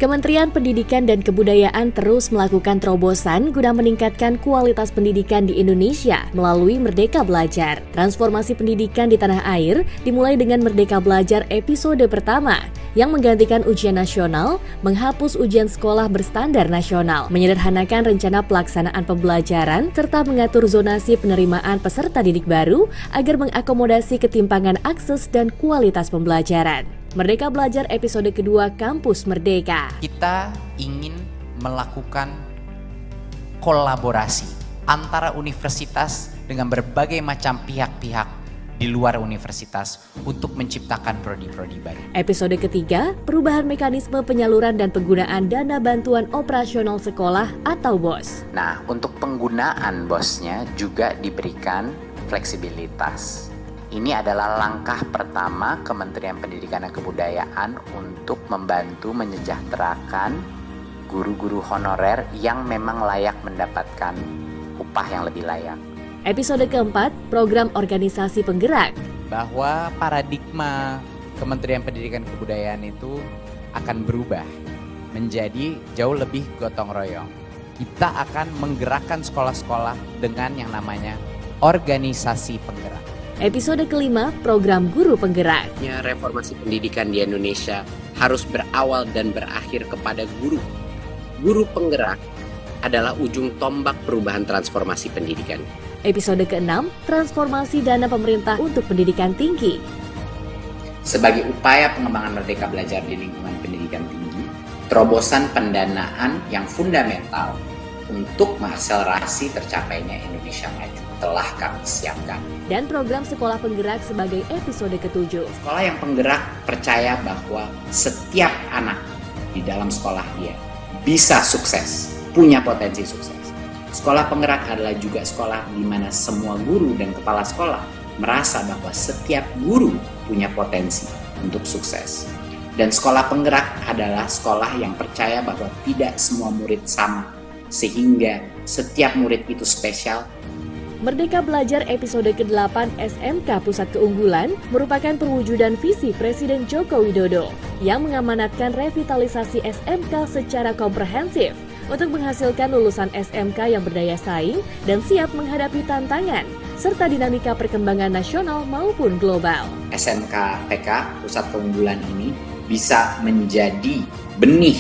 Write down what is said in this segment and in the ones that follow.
Kementerian Pendidikan dan Kebudayaan terus melakukan terobosan guna meningkatkan kualitas pendidikan di Indonesia melalui Merdeka Belajar. Transformasi pendidikan di tanah air dimulai dengan Merdeka Belajar episode pertama yang menggantikan ujian nasional, menghapus ujian sekolah berstandar nasional, menyederhanakan rencana pelaksanaan pembelajaran, serta mengatur zonasi penerimaan peserta didik baru agar mengakomodasi ketimpangan akses dan kualitas pembelajaran. Merdeka Belajar episode kedua Kampus Merdeka. Kita ingin melakukan kolaborasi antara universitas dengan berbagai macam pihak-pihak di luar universitas untuk menciptakan prodi-prodi baru. Episode ketiga, perubahan mekanisme penyaluran dan penggunaan dana bantuan operasional sekolah atau BOS. Nah, untuk penggunaan BOS-nya juga diberikan fleksibilitas. Ini adalah langkah pertama Kementerian Pendidikan dan Kebudayaan untuk membantu menyejahterakan guru-guru honorer yang memang layak mendapatkan upah yang lebih layak. Episode keempat, program organisasi penggerak. Bahwa paradigma Kementerian Pendidikan dan Kebudayaan itu akan berubah menjadi jauh lebih gotong royong. Kita akan menggerakkan sekolah-sekolah dengan yang namanya organisasi penggerak. Episode kelima, program guru penggerak. Reformasi pendidikan di Indonesia harus berawal dan berakhir kepada guru. Guru penggerak adalah ujung tombak perubahan transformasi pendidikan. Episode keenam, transformasi dana pemerintah untuk pendidikan tinggi. Sebagai upaya pengembangan Merdeka Belajar di lingkungan pendidikan tinggi, terobosan pendanaan yang fundamental untuk mengakselerasi tercapainya Indonesia Maju telah kami siapkan. Dan program sekolah penggerak sebagai episode ketujuh. Sekolah yang penggerak percaya bahwa setiap anak di dalam sekolah dia bisa sukses, punya potensi sukses. Sekolah penggerak adalah juga sekolah di mana semua guru dan kepala sekolah merasa bahwa setiap guru punya potensi untuk sukses. Dan sekolah penggerak adalah sekolah yang percaya bahwa tidak semua murid sama, sehingga setiap murid itu spesial. Merdeka Belajar episode ke-8 SMK Pusat Keunggulan merupakan perwujudan visi Presiden Joko Widodo yang mengamanatkan revitalisasi SMK secara komprehensif untuk menghasilkan lulusan SMK yang berdaya saing dan siap menghadapi tantangan serta dinamika perkembangan nasional maupun global. SMK PK Pusat Keunggulan ini bisa menjadi benih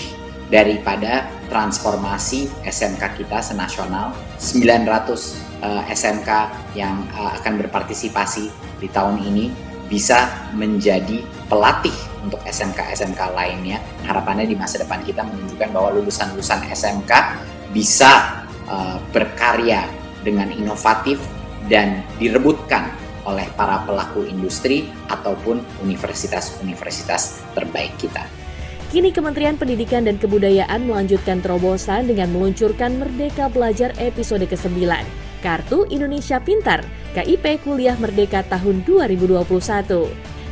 daripada transformasi SMK kita senasional. 900 SMK yang akan berpartisipasi di tahun ini bisa menjadi pelatih untuk SMK-SMK lainnya. Harapannya di masa depan kita menunjukkan bahwa lulusan-lulusan SMK bisa berkarya dengan inovatif dan direbutkan oleh para pelaku industri ataupun universitas-universitas terbaik kita. Kini Kementerian Pendidikan dan Kebudayaan melanjutkan terobosan dengan meluncurkan Merdeka Belajar episode ke-9, Kartu Indonesia Pintar, KIP Kuliah Merdeka tahun 2021.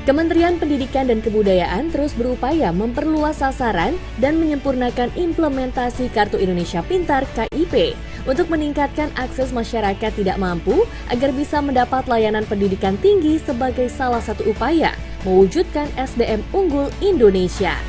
Kementerian Pendidikan dan Kebudayaan terus berupaya memperluas sasaran dan menyempurnakan implementasi Kartu Indonesia Pintar KIP untuk meningkatkan akses masyarakat tidak mampu agar bisa mendapat layanan pendidikan tinggi sebagai salah satu upaya mewujudkan SDM unggul Indonesia.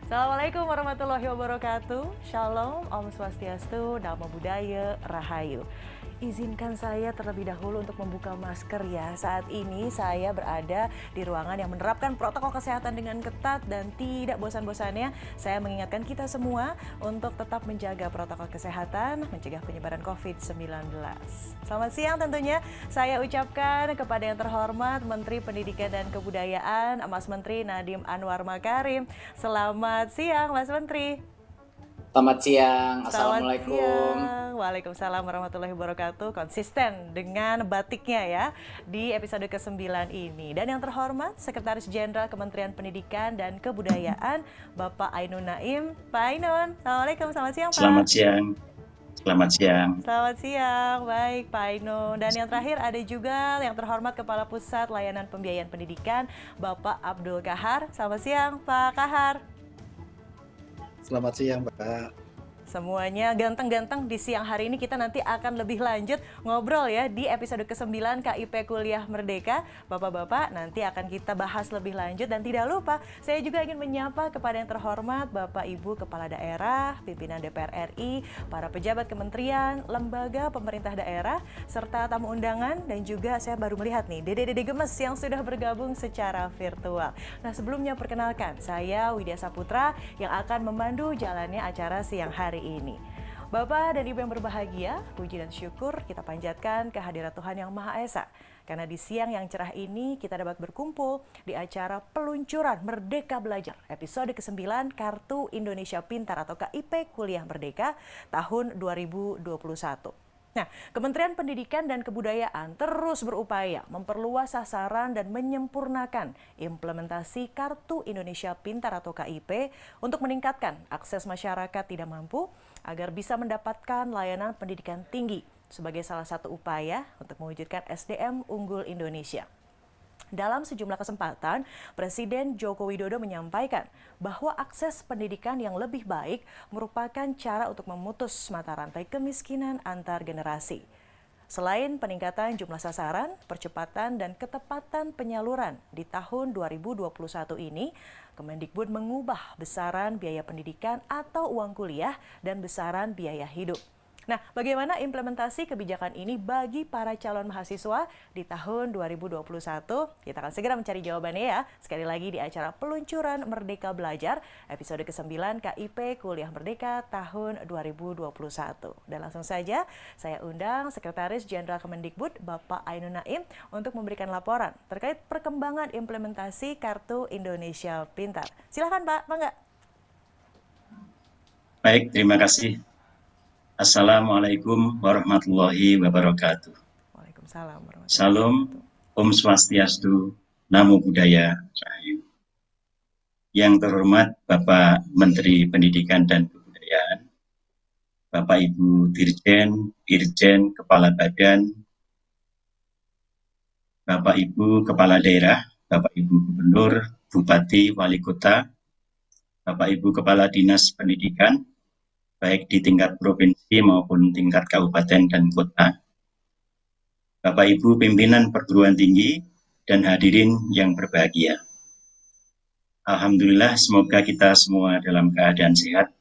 Assalamualaikum warahmatullahi wabarakatuh. Shalom, Om Swastiastu, Namo Buddhaya, Rahayu. Izinkan saya terlebih dahulu untuk membuka masker ya. Saat ini saya berada di ruangan yang menerapkan protokol kesehatan dengan ketat dan tidak bosan-bosannya. Saya mengingatkan kita semua untuk tetap menjaga protokol kesehatan, mencegah penyebaran COVID-19. Selamat siang tentunya saya ucapkan kepada yang terhormat Menteri Pendidikan dan Kebudayaan, Mas Menteri Nadiem Anwar Makarim. Selamat siang Mas Menteri. Selamat siang, Assalamualaikum. Assalamualaikum. Waalaikumsalam warahmatullahi wabarakatuh. Konsisten dengan batiknya ya di episode ke-9 ini. Dan yang terhormat Sekretaris Jenderal Kementerian Pendidikan dan Kebudayaan Bapak Ainun Naim. Pak Ainun, Assalamualaikum, selamat siang Pak. Selamat siang. Selamat siang. Selamat siang, baik Pak Aino. Dan yang terakhir ada juga yang terhormat Kepala Pusat Layanan Pembiayaan Pendidikan, Bapak Abdul Kahar. Selamat siang, Pak Kahar. Selamat siang, Mbak. Semuanya ganteng-ganteng di siang hari ini. Kita nanti akan lebih lanjut ngobrol ya di episode ke-9 KIP Kuliah Merdeka. Bapak-bapak, nanti akan kita bahas lebih lanjut. Dan tidak lupa, saya juga ingin menyapa kepada yang terhormat Bapak Ibu Kepala Daerah, pimpinan DPR RI, para pejabat kementerian, lembaga pemerintah daerah, serta tamu undangan. Dan juga saya baru melihat nih, Dede-Dede Gemes yang sudah bergabung secara virtual. Nah, sebelumnya perkenalkan, saya Widya Saputra yang akan memandu jalannya acara siang hari ini. Bapak dan Ibu yang berbahagia, puji dan syukur kita panjatkan kehadirat Tuhan Yang Maha Esa. Karena di siang yang cerah ini kita dapat berkumpul di acara peluncuran Merdeka Belajar episode ke-9 Kartu Indonesia Pintar atau KIP Kuliah Merdeka tahun 2021. Nah, Kementerian Pendidikan dan Kebudayaan terus berupaya memperluas sasaran dan menyempurnakan implementasi Kartu Indonesia Pintar atau KIP untuk meningkatkan akses masyarakat tidak mampu agar bisa mendapatkan layanan pendidikan tinggi sebagai salah satu upaya untuk mewujudkan SDM unggul Indonesia. Dalam sejumlah kesempatan, Presiden Joko Widodo menyampaikan bahwa akses pendidikan yang lebih baik merupakan cara untuk memutus mata rantai kemiskinan antar generasi. Selain peningkatan jumlah sasaran, percepatan dan ketepatan penyaluran di tahun 2021 ini, Kemendikbud mengubah besaran biaya pendidikan atau uang kuliah dan besaran biaya hidup. Nah, bagaimana implementasi kebijakan ini bagi para calon mahasiswa di tahun 2021? Kita akan segera mencari jawabannya ya. Sekali lagi di acara peluncuran Merdeka Belajar episode ke-9 KIP Kuliah Merdeka tahun 2021. Dan langsung saja saya undang Sekretaris Jenderal Kemendikbud Bapak Ainun Naim untuk memberikan laporan terkait perkembangan implementasi Kartu Indonesia Pintar. Silakan Pak, Mangga. Baik, terima kasih. Assalamualaikum warahmatullahi wabarakatuh. Waalaikumsalam warahmatullahi Salam, Om Swastiastu, Namo Buddhaya, Rahayu. Yang terhormat Bapak Menteri Pendidikan dan Kebudayaan, Bapak Ibu Dirjen, Dirjen, Kepala Badan, Bapak Ibu Kepala Daerah, Bapak Ibu Gubernur, Bupati, Wali Kota, Bapak Ibu Kepala Dinas Pendidikan, baik di tingkat provinsi maupun tingkat kabupaten dan kota, Bapak Ibu pimpinan perguruan tinggi dan hadirin yang berbahagia. Alhamdulillah, semoga kita semua dalam keadaan sehat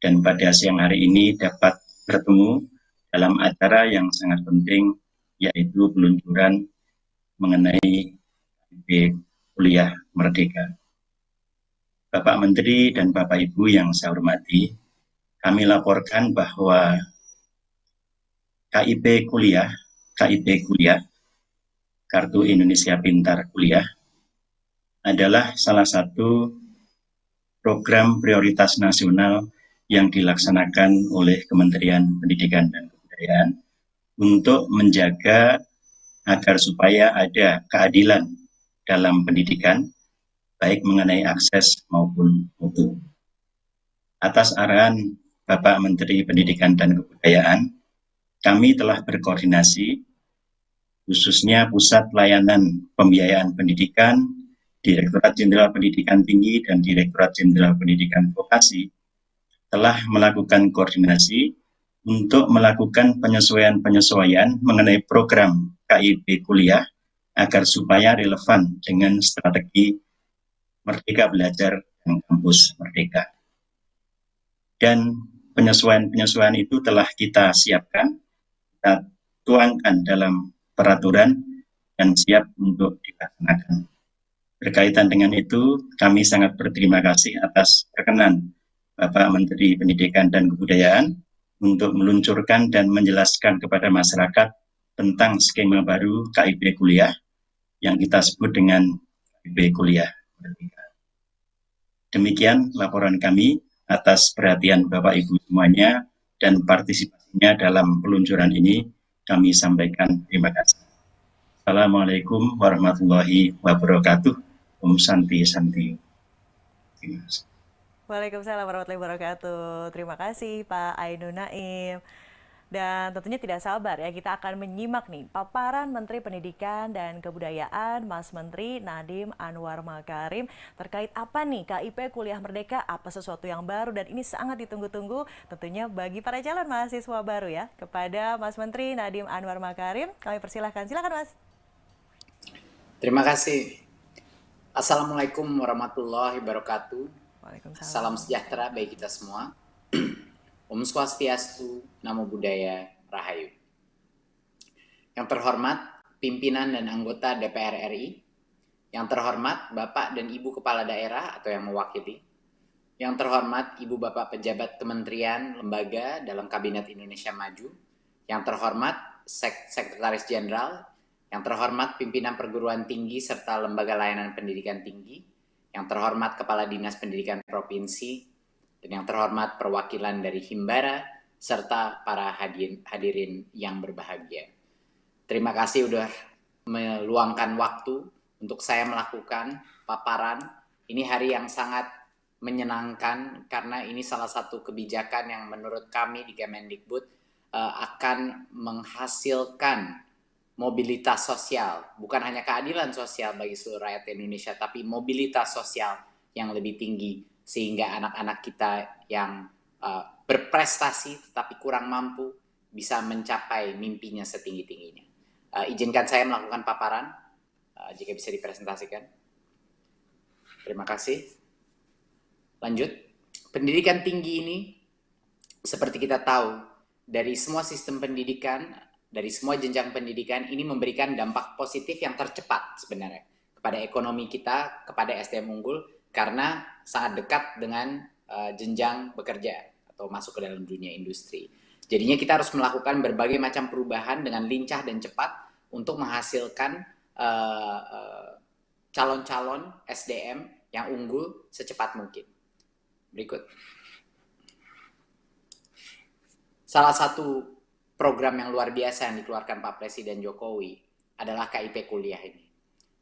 dan pada siang hari ini dapat bertemu dalam acara yang sangat penting, yaitu peluncuran mengenai KIP Kuliah Merdeka. Bapak Menteri dan Bapak Ibu yang saya hormati, kami laporkan bahwa KIP Kuliah, Kartu Indonesia Pintar Kuliah, adalah salah satu program prioritas nasional yang dilaksanakan oleh Kementerian Pendidikan dan Kebudayaan untuk menjaga agar supaya ada keadilan dalam pendidikan, baik mengenai akses maupun mutu. Atas arahan Bapak Menteri Pendidikan dan Kebudayaan, kami telah berkoordinasi, khususnya Pusat Layanan Pembiayaan Pendidikan, Direktorat Jenderal Pendidikan Tinggi, dan Direktorat Jenderal Pendidikan Vokasi, telah melakukan koordinasi untuk melakukan penyesuaian-penyesuaian mengenai program KIP Kuliah agar supaya relevan dengan strategi Merdeka Belajar dan Kampus Merdeka. Dan penyesuaian-penyesuaian itu telah kita siapkan, kita tuangkan dalam peraturan dan siap untuk dilaksanakan. Berkaitan dengan itu, kami sangat berterima kasih atas perkenan Bapak Menteri Pendidikan dan Kebudayaan untuk meluncurkan dan menjelaskan kepada masyarakat tentang skema baru KIP Kuliah yang kita sebut dengan KIP Kuliah Merdeka. Demikian laporan kami. Atas perhatian Bapak Ibu semuanya dan partisipasinya dalam peluncuran ini kami sampaikan terima kasih. Assalamualaikum warahmatullahi wabarakatuh. Om Santi Santi. Terima kasih. Waalaikumsalam warahmatullahi wabarakatuh. Terima kasih Pak Ainun Naim. Dan tentunya tidak sabar ya, kita akan menyimak nih paparan Menteri Pendidikan dan Kebudayaan Mas Menteri Nadiem Anwar Makarim terkait apa nih KIP Kuliah Merdeka, apa sesuatu yang baru dan ini sangat ditunggu-tunggu tentunya bagi para calon mahasiswa baru ya. Kepada Mas Menteri Nadiem Anwar Makarim, kami persilahkan. Silakan Mas. Terima kasih. Assalamualaikum warahmatullahi wabarakatuh. Waalaikumsalam. Salam sejahtera bagi kita semua. Om Swastiastu, Namo Buddhaya, Rahayu. Yang terhormat pimpinan dan anggota DPR RI, yang terhormat Bapak dan Ibu Kepala Daerah atau yang mewakili, yang terhormat Ibu Bapak Pejabat Kementerian Lembaga dalam Kabinet Indonesia Maju, yang terhormat Sekretaris Jenderal, yang terhormat pimpinan perguruan tinggi serta lembaga layanan pendidikan tinggi, yang terhormat Kepala Dinas Pendidikan Provinsi, dan yang terhormat perwakilan dari Himbara, serta para hadirin yang berbahagia. Terima kasih sudah meluangkan waktu untuk saya melakukan paparan. Ini hari yang sangat menyenangkan karena ini salah satu kebijakan yang menurut kami di Kemendikbud akan menghasilkan mobilitas sosial. Bukan hanya keadilan sosial bagi seluruh rakyat Indonesia, tapi mobilitas sosial yang lebih tinggi. Sehingga anak-anak kita yang berprestasi tetapi kurang mampu bisa mencapai mimpinya setinggi-tingginya. Izinkan saya melakukan paparan, jika bisa dipresentasikan. Terima kasih. Lanjut. Pendidikan tinggi ini, seperti kita tahu, dari semua sistem pendidikan, dari semua jenjang pendidikan, ini memberikan dampak positif yang tercepat sebenarnya kepada ekonomi kita, kepada SDM unggul, karena sangat dekat dengan jenjang bekerja atau masuk ke dalam dunia industri. Jadinya kita harus melakukan berbagai macam perubahan dengan lincah dan cepat untuk menghasilkan calon-calon SDM yang unggul secepat mungkin. Berikut. Salah satu program yang luar biasa yang dikeluarkan Pak Presiden Jokowi adalah KIP Kuliah ini.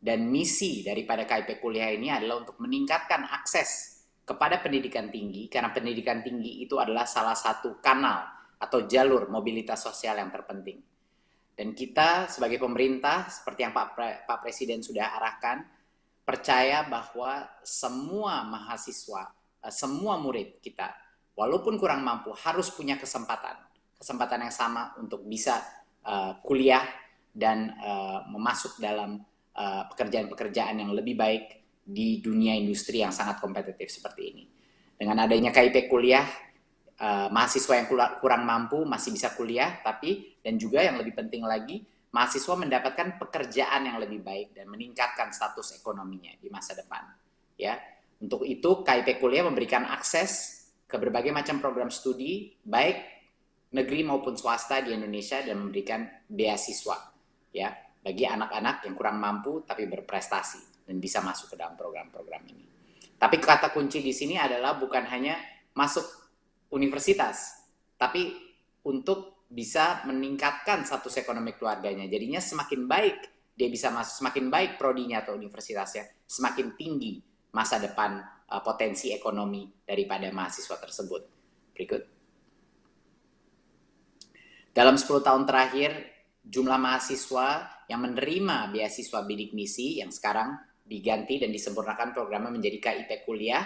Dan misi daripada KIP Kuliah ini adalah untuk meningkatkan akses kepada pendidikan tinggi, karena pendidikan tinggi itu adalah salah satu kanal atau jalur mobilitas sosial yang terpenting. Dan kita sebagai pemerintah, seperti yang Pak Presiden sudah arahkan, percaya bahwa semua mahasiswa, semua murid kita, walaupun kurang mampu, harus punya kesempatan yang sama untuk bisa kuliah dan memasuk dalam pekerjaan-pekerjaan yang lebih baik di dunia industri yang sangat kompetitif seperti ini. Dengan adanya KIP Kuliah, mahasiswa yang kurang mampu masih bisa kuliah, dan juga yang lebih penting lagi, mahasiswa mendapatkan pekerjaan yang lebih baik dan meningkatkan status ekonominya di masa depan. Ya, untuk itu KIP Kuliah memberikan akses ke berbagai macam program studi, baik negeri maupun swasta di Indonesia, dan memberikan beasiswa, ya, bagi anak-anak yang kurang mampu tapi berprestasi dan bisa masuk ke dalam program-program ini. Tapi kata kunci di sini adalah bukan hanya masuk universitas, tapi untuk bisa meningkatkan status ekonomi keluarganya. Jadinya semakin baik dia bisa masuk, semakin baik prodinya atau universitasnya, semakin tinggi masa depan potensi ekonomi daripada mahasiswa tersebut. Berikut. Dalam 10 tahun terakhir, jumlah mahasiswa yang menerima beasiswa bidik misi yang sekarang diganti dan disempurnakan programnya menjadi KIP Kuliah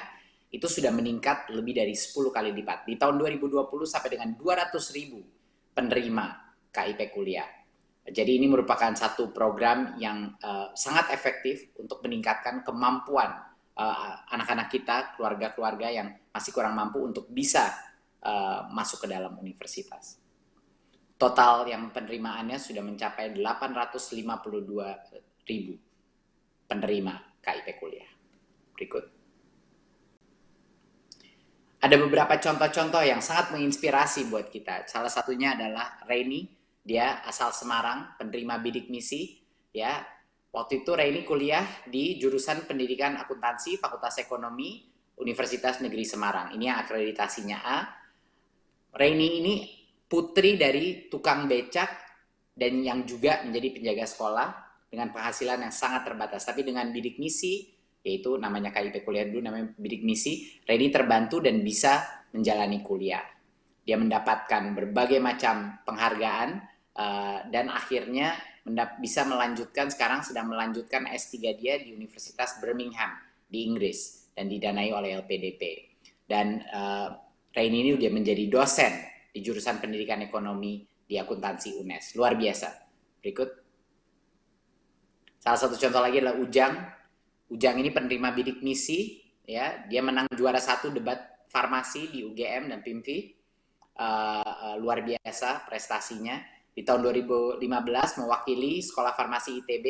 itu sudah meningkat lebih dari 10 kali lipat. Di tahun 2020 sampai dengan 200.000 penerima KIP Kuliah. Jadi ini merupakan satu program yang sangat efektif untuk meningkatkan kemampuan anak-anak kita, keluarga-keluarga yang masih kurang mampu untuk bisa masuk ke dalam universitas. Total yang penerimaannya sudah mencapai 852.000 penerima KIP Kuliah. Berikut. Ada beberapa contoh-contoh yang sangat menginspirasi buat kita. Salah satunya adalah Reini, dia asal Semarang, penerima bidik misi. Ya, waktu itu Reini kuliah di jurusan Pendidikan Akuntansi, Fakultas Ekonomi, Universitas Negeri Semarang. Ini yang akreditasinya A. Reini ini putri dari tukang becak dan yang juga menjadi penjaga sekolah dengan penghasilan yang sangat terbatas. Tapi dengan bidik misi, yaitu namanya KIP Kuliah dulu, namanya bidik misi. Reni terbantu dan bisa menjalani kuliah. Dia mendapatkan berbagai macam penghargaan dan akhirnya bisa melanjutkan, sekarang sedang melanjutkan S3 dia di Universitas Birmingham di Inggris dan didanai oleh LPDP. Dan Reni ini dia menjadi dosen di jurusan pendidikan ekonomi di akuntansi UNES. Luar biasa. Berikut. Salah satu contoh lagi adalah Ujang. Ujang ini penerima bidik misi, ya. Dia menang juara 1 debat farmasi di UGM dan PIMVI. Luar biasa prestasinya. Di tahun 2015 mewakili Sekolah Farmasi ITB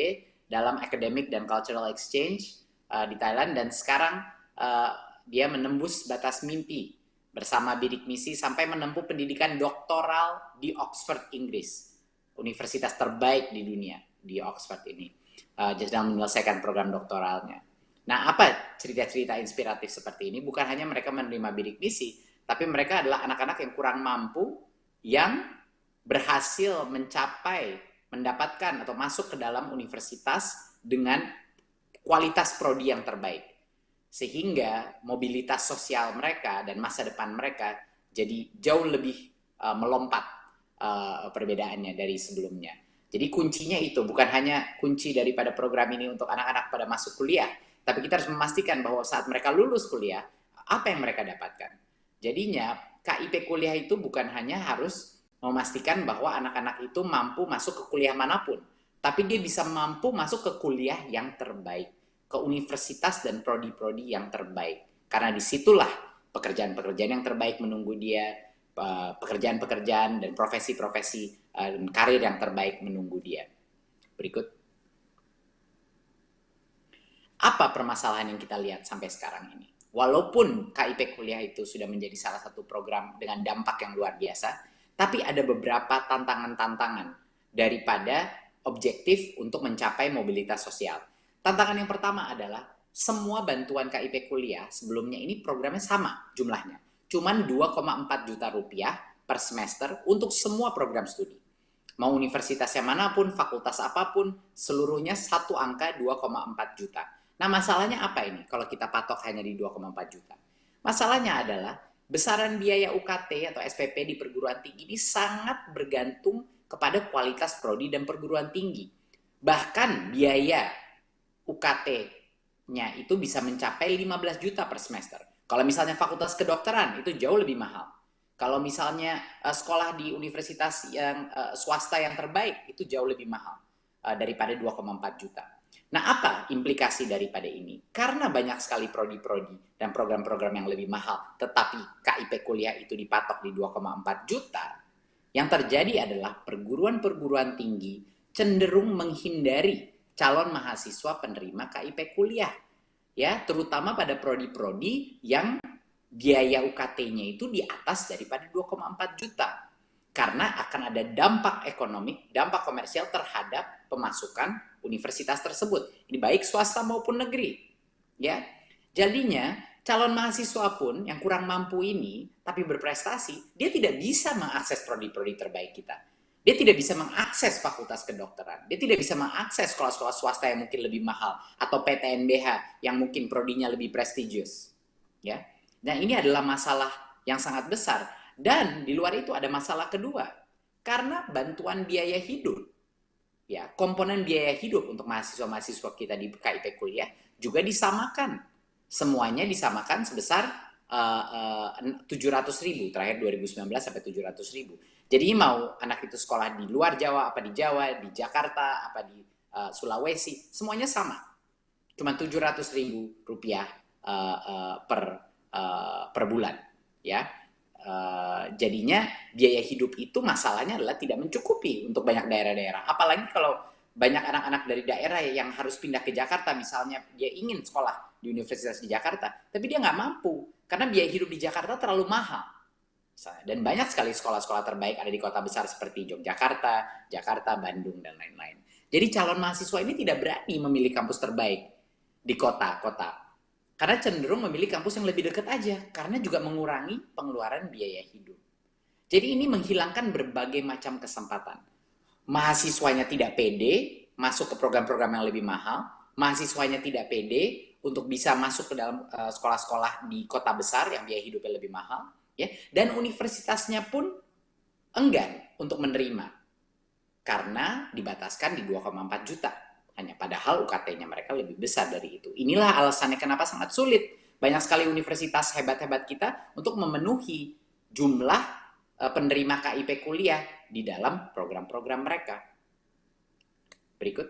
dalam Academic dan Cultural Exchange di Thailand, dan sekarang dia menembus batas mimpi bersama bidik misi sampai menempuh pendidikan doktoral di Oxford, Inggris. Universitas terbaik di dunia di Oxford ini. Sedang menyelesaikan program doktoralnya. Nah, apa cerita-cerita inspiratif seperti ini? Bukan hanya mereka menerima bidik misi, tapi mereka adalah anak-anak yang kurang mampu yang berhasil mendapatkan atau masuk ke dalam universitas dengan kualitas prodi yang terbaik. Sehingga mobilitas sosial mereka dan masa depan mereka jadi jauh lebih melompat perbedaannya dari sebelumnya. Jadi kuncinya itu, bukan hanya kunci daripada program ini untuk anak-anak pada masuk kuliah, tapi kita harus memastikan bahwa saat mereka lulus kuliah, apa yang mereka dapatkan. Jadinya KIP kuliah itu bukan hanya harus memastikan bahwa anak-anak itu mampu masuk ke kuliah manapun, tapi dia bisa mampu masuk ke kuliah yang terbaik, ke universitas dan prodi-prodi yang terbaik. Karena disitulah pekerjaan-pekerjaan yang terbaik menunggu dia, pekerjaan-pekerjaan dan profesi-profesi dan karir yang terbaik menunggu dia. Berikut. Apa permasalahan yang kita lihat sampai sekarang ini? Walaupun KIP kuliah itu sudah menjadi salah satu program dengan dampak yang luar biasa, tapi ada beberapa tantangan-tantangan daripada objektif untuk mencapai mobilitas sosial. Tantangan yang pertama adalah semua bantuan KIP kuliah sebelumnya ini programnya sama jumlahnya. Cuman 2,4 juta rupiah per semester untuk semua program studi. Mau universitasnya manapun, fakultas apapun, seluruhnya satu angka 2,4 juta. Nah, masalahnya apa ini kalau kita patok hanya di 2,4 juta? Masalahnya adalah besaran biaya UKT atau SPP di perguruan tinggi ini sangat bergantung kepada kualitas prodi dan perguruan tinggi. Bahkan biaya UKT-nya itu bisa mencapai 15 juta per semester. Kalau misalnya fakultas kedokteran itu jauh lebih mahal. Kalau misalnya sekolah di universitas yang swasta yang terbaik itu jauh lebih mahal daripada 2,4 juta. Nah, apa implikasi daripada ini? Karena banyak sekali prodi-prodi dan program-program yang lebih mahal, tetapi KIP kuliah itu dipatok di 2,4 juta, yang terjadi adalah perguruan-perguruan tinggi cenderung menghindari calon mahasiswa penerima KIP kuliah. Ya, terutama pada prodi-prodi yang biaya UKT-nya itu di atas daripada 2,4 juta. Karena akan ada dampak ekonomi, dampak komersial terhadap pemasukan universitas tersebut. Ini baik swasta maupun negeri. Ya. Jadinya calon mahasiswa pun yang kurang mampu ini tapi berprestasi, dia tidak bisa mengakses prodi-prodi terbaik kita. Dia tidak bisa mengakses fakultas kedokteran. Dia tidak bisa mengakses sekolah-sekolah swasta yang mungkin lebih mahal atau PTNBH yang mungkin prodinya lebih prestigious. Ya. Dan ini adalah masalah yang sangat besar. Dan di luar itu ada masalah kedua. Karena bantuan biaya hidup, ya, komponen biaya hidup untuk mahasiswa-mahasiswa kita di KIP kuliah juga disamakan. Semuanya disamakan sebesar 700.000 terakhir 2019 sampai 700.000. Jadi mau anak itu sekolah di luar Jawa, apa di Jawa, di Jakarta, apa di Sulawesi, semuanya sama. Cuma 700.000 rupiah per bulan, ya. Jadinya biaya hidup itu masalahnya adalah tidak mencukupi untuk banyak daerah-daerah. Apalagi kalau banyak anak-anak dari daerah yang harus pindah ke Jakarta, misalnya dia ingin sekolah di universitas di Jakarta, tapi dia nggak mampu karena biaya hidup di Jakarta terlalu mahal. Dan banyak sekali sekolah-sekolah terbaik ada di kota besar seperti Yogyakarta, Jakarta, Bandung, dan lain-lain. Jadi calon mahasiswa ini tidak berani memilih kampus terbaik di kota-kota. Karena cenderung memilih kampus yang lebih dekat aja, karena juga mengurangi pengeluaran biaya hidup. Jadi ini menghilangkan berbagai macam kesempatan. Mahasiswanya tidak pede masuk ke program-program yang lebih mahal, mahasiswanya tidak pede untuk bisa masuk ke dalam sekolah-sekolah di kota besar yang biaya hidupnya lebih mahal, ya. Dan universitasnya pun enggan untuk menerima karena dibataskan di 2,4 juta hanya, padahal UKT-nya mereka lebih besar dari itu. Inilah alasannya kenapa sangat sulit banyak sekali universitas hebat-hebat kita untuk memenuhi jumlah penerima KIP kuliah di dalam program-program mereka. Berikut.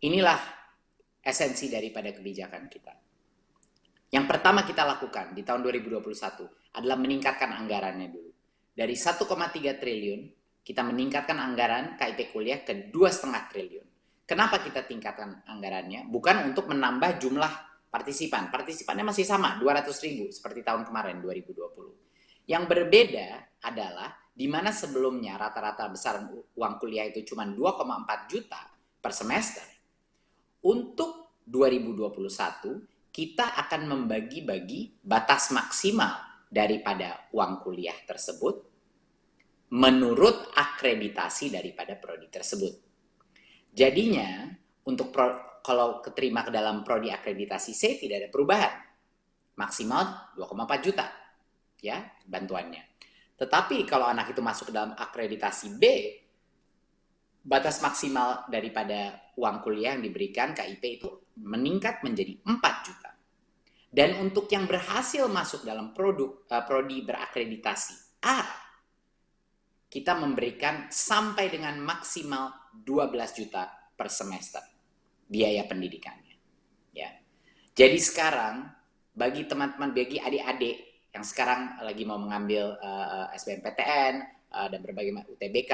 Inilah esensi daripada kebijakan kita. Yang pertama kita lakukan di tahun 2021 adalah meningkatkan anggarannya dulu. Dari 1,3 triliun, kita meningkatkan anggaran KIP kuliah ke 2,5 triliun. Kenapa kita tingkatkan anggarannya? Bukan untuk menambah jumlah partisipan. Partisipannya masih sama, 200.000 seperti tahun kemarin, 2020. Yang berbeda adalah di mana sebelumnya rata-rata besaran uang kuliah itu cuma 2,4 juta per semester. Untuk 2021, kita akan membagi-bagi batas maksimal daripada uang kuliah tersebut menurut akreditasi daripada prodi tersebut. Jadinya, untuk kalau keterima ke dalam prodi akreditasi C tidak ada perubahan. Maksimal 2,4 juta ya bantuannya. Tetapi kalau anak itu masuk ke dalam akreditasi B, batas maksimal daripada uang kuliah yang diberikan KIP itu meningkat menjadi 4 juta. Dan untuk yang berhasil masuk dalam prodi berakreditasi A, kita memberikan sampai dengan maksimal 12 juta per semester biaya pendidikannya. Ya. Jadi sekarang bagi teman-teman, bagi adik-adik yang sekarang lagi mau mengambil SBMPTN dan berbagai UTBK,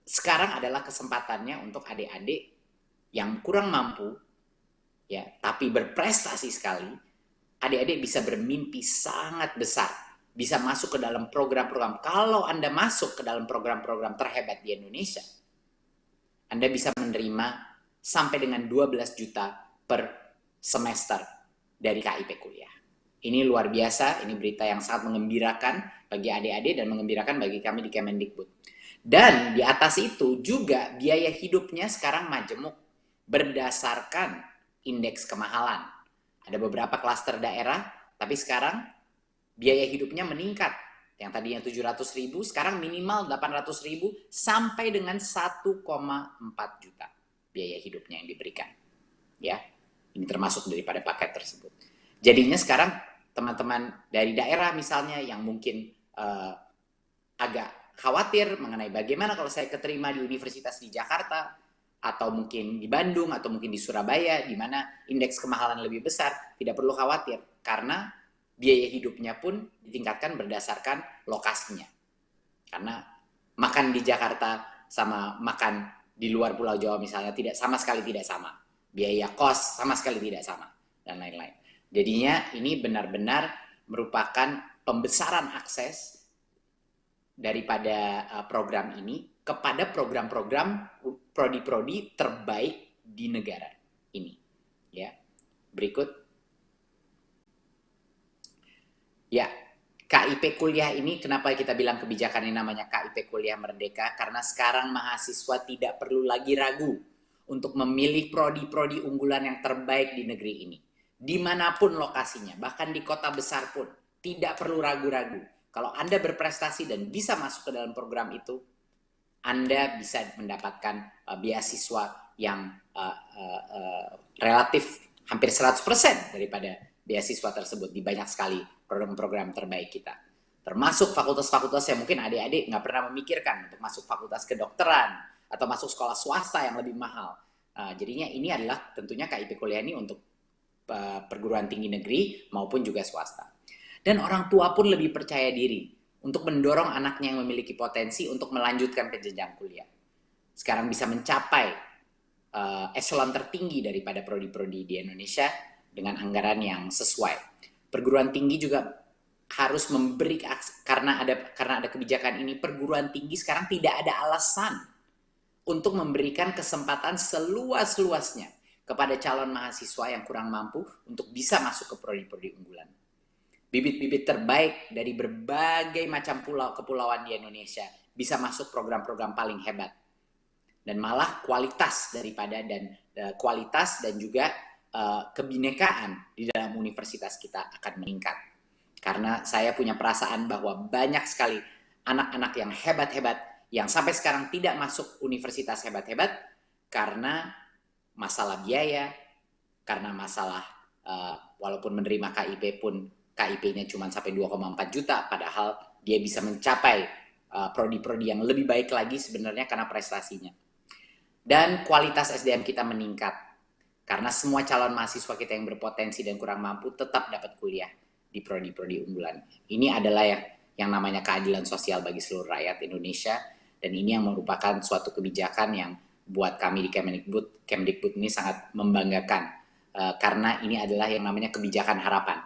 sekarang adalah kesempatannya untuk adik-adik yang kurang mampu, ya, tapi berprestasi sekali. Adik-adik bisa bermimpi sangat besar, bisa masuk ke dalam program-program. Kalau Anda masuk ke dalam program-program terhebat di Indonesia, Anda bisa menerima sampai dengan 12 juta per semester dari KIP kuliah. Ini luar biasa, ini berita yang sangat mengembirakan bagi adik-adik dan mengembirakan bagi kami di Kemendikbud. Dan di atas itu juga biaya hidupnya sekarang majemuk berdasarkan indeks kemahalan. Ada beberapa klaster daerah, tapi sekarang biaya hidupnya meningkat. Yang tadinya 700.000, sekarang minimal 800.000 sampai dengan 1,4 juta biaya hidupnya yang diberikan. Ya, ini termasuk daripada paket tersebut. Jadinya sekarang teman-teman dari daerah misalnya yang mungkin agak khawatir mengenai bagaimana kalau saya keterima di universitas di Jakarta, atau mungkin di Bandung, atau mungkin di Surabaya, di mana indeks kemahalan lebih besar, tidak perlu khawatir, karena biaya hidupnya pun ditingkatkan berdasarkan lokasinya. Karena makan di Jakarta sama makan di luar Pulau Jawa misalnya sama sekali tidak sama. Biaya kos sama sekali tidak sama, dan lain-lain. Jadinya ini benar-benar merupakan pembesaran akses daripada program ini kepada program-program prodi-prodi terbaik di negara ini. Ya, berikut. Ya, KIP kuliah ini kenapa kita bilang kebijakan ini namanya KIP Kuliah Merdeka? Karena sekarang mahasiswa tidak perlu lagi ragu untuk memilih prodi-prodi unggulan yang terbaik di negeri ini. Dimanapun lokasinya, bahkan di kota besar pun, tidak perlu ragu-ragu. Kalau Anda berprestasi dan bisa masuk ke dalam program itu, Anda bisa mendapatkan beasiswa yang relatif hampir 100% daripada beasiswa tersebut di banyak sekali program-program terbaik kita. Termasuk fakultas-fakultas yang mungkin adik-adik nggak pernah memikirkan untuk masuk fakultas kedokteran atau masuk sekolah swasta yang lebih mahal. Jadinya ini adalah tentunya KIP kuliah ini untuk perguruan tinggi negeri maupun juga swasta. Dan orang tua pun lebih percaya diri untuk mendorong anaknya yang memiliki potensi untuk melanjutkan ke jenjang kuliah. Sekarang bisa mencapai eselon tertinggi daripada prodi-prodi di Indonesia dengan anggaran yang sesuai. Perguruan tinggi juga harus memberi, karena ada kebijakan ini, perguruan tinggi sekarang tidak ada alasan untuk memberikan kesempatan seluas-luasnya kepada calon mahasiswa yang kurang mampu untuk bisa masuk ke prodi-prodi unggulan. Bibit-bibit terbaik dari berbagai macam kepulauan di Indonesia bisa masuk program-program paling hebat. dan malah kualitas dan juga kebinekaan di dalam universitas kita akan meningkat. Karena saya punya perasaan bahwa banyak sekali anak-anak yang hebat-hebat yang sampai sekarang tidak masuk universitas hebat-hebat karena masalah biaya, karena masalah walaupun menerima KIP pun KIP-nya cuma sampai 2,4 juta, padahal dia bisa mencapai prodi-prodi yang lebih baik lagi sebenarnya karena prestasinya. Dan kualitas SDM kita meningkat, karena semua calon mahasiswa kita yang berpotensi dan kurang mampu tetap dapat kuliah di prodi-prodi unggulan. Ini adalah yang namanya keadilan sosial bagi seluruh rakyat Indonesia, dan ini yang merupakan suatu kebijakan yang buat kami di Kemdikbud ini sangat membanggakan, karena ini adalah yang namanya kebijakan harapan.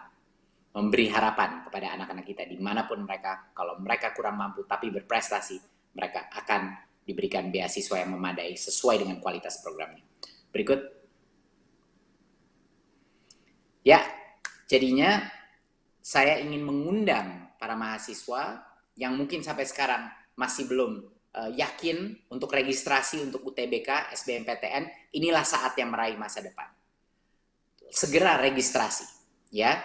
Memberi harapan kepada anak-anak kita dimanapun mereka, kalau mereka kurang mampu tapi berprestasi, mereka akan diberikan beasiswa yang memadai sesuai dengan kualitas programnya. Berikut. Ya, jadinya saya ingin mengundang para mahasiswa yang mungkin sampai sekarang masih belum yakin untuk registrasi untuk UTBK, SBMPTN, inilah saat yang meraih masa depan. Segera registrasi, ya.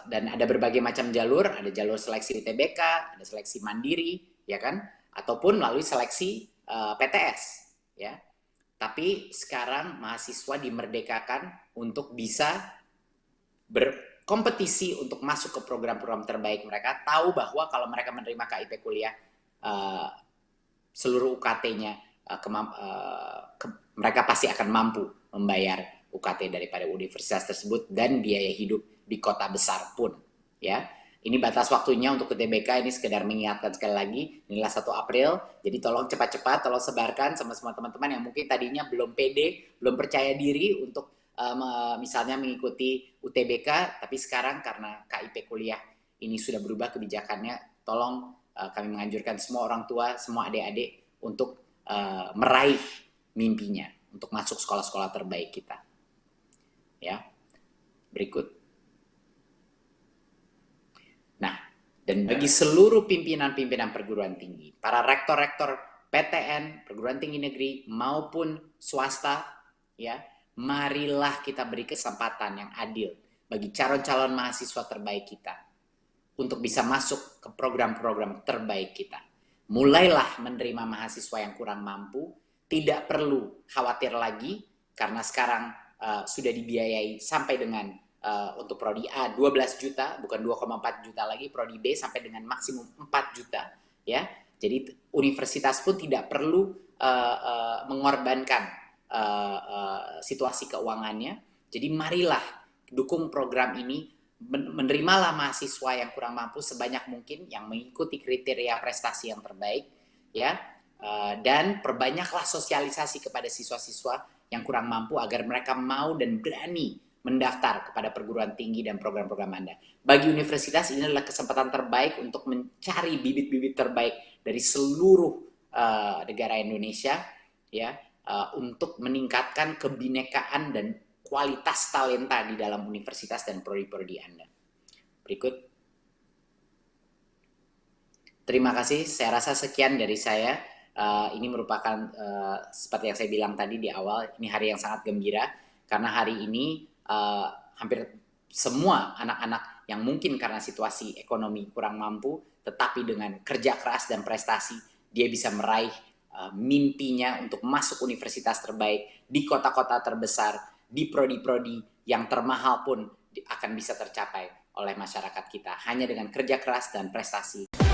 Dan ada berbagai macam jalur, ada jalur seleksi UTBK, ada seleksi mandiri, ya kan? Ataupun melalui seleksi PTS, ya. Tapi sekarang mahasiswa dimerdekakan untuk bisa berkompetisi untuk masuk ke program-program terbaik mereka, tahu bahwa kalau mereka menerima KIP kuliah seluruh UKT-nya mereka pasti akan mampu membayar UKT daripada universitas tersebut dan biaya hidup di kota besar pun, ya. Ini batas waktunya untuk UTBK, ini sekedar mengingatkan sekali lagi, inilah 1 April, jadi tolong cepat-cepat, tolong sebarkan sama semua teman-teman yang mungkin tadinya belum pede, belum percaya diri untuk misalnya mengikuti UTBK, tapi sekarang karena KIP kuliah ini sudah berubah kebijakannya, tolong kami menganjurkan semua orang tua, semua adik-adik untuk meraih mimpinya, untuk masuk sekolah-sekolah terbaik kita. Ya, berikut. Nah, dan bagi seluruh pimpinan-pimpinan perguruan tinggi, para rektor-rektor PTN, perguruan tinggi negeri maupun swasta, ya, marilah kita beri kesempatan yang adil bagi calon-calon mahasiswa terbaik kita untuk bisa masuk ke program-program terbaik kita. Mulailah menerima mahasiswa yang kurang mampu, tidak perlu khawatir lagi karena sekarang sudah dibiayai sampai dengan untuk prodi A 12 juta, bukan 2,4 juta lagi, prodi B sampai dengan maksimum 4 juta, ya. Jadi universitas pun tidak perlu mengorbankan situasi keuangannya. Jadi marilah dukung program ini, menerimalah mahasiswa yang kurang mampu sebanyak mungkin yang mengikuti kriteria prestasi yang terbaik, ya. Dan perbanyaklah sosialisasi kepada siswa-siswa yang kurang mampu agar mereka mau dan berani mendaftar kepada perguruan tinggi dan program-program Anda. Bagi universitas ini adalah kesempatan terbaik untuk mencari bibit-bibit terbaik dari seluruh negara Indonesia, ya, untuk meningkatkan kebinekaan dan kualitas talenta di dalam universitas dan prodi-prodi Anda. Berikut. Terima kasih, saya rasa sekian dari saya. Ini merupakan seperti yang saya bilang tadi di awal, ini hari yang sangat gembira karena hari ini hampir semua anak-anak yang mungkin karena situasi ekonomi kurang mampu, tetapi dengan kerja keras dan prestasi dia bisa meraih mimpinya untuk masuk universitas terbaik di kota-kota terbesar, di prodi-prodi yang termahal pun akan bisa tercapai oleh masyarakat kita hanya dengan kerja keras dan prestasi.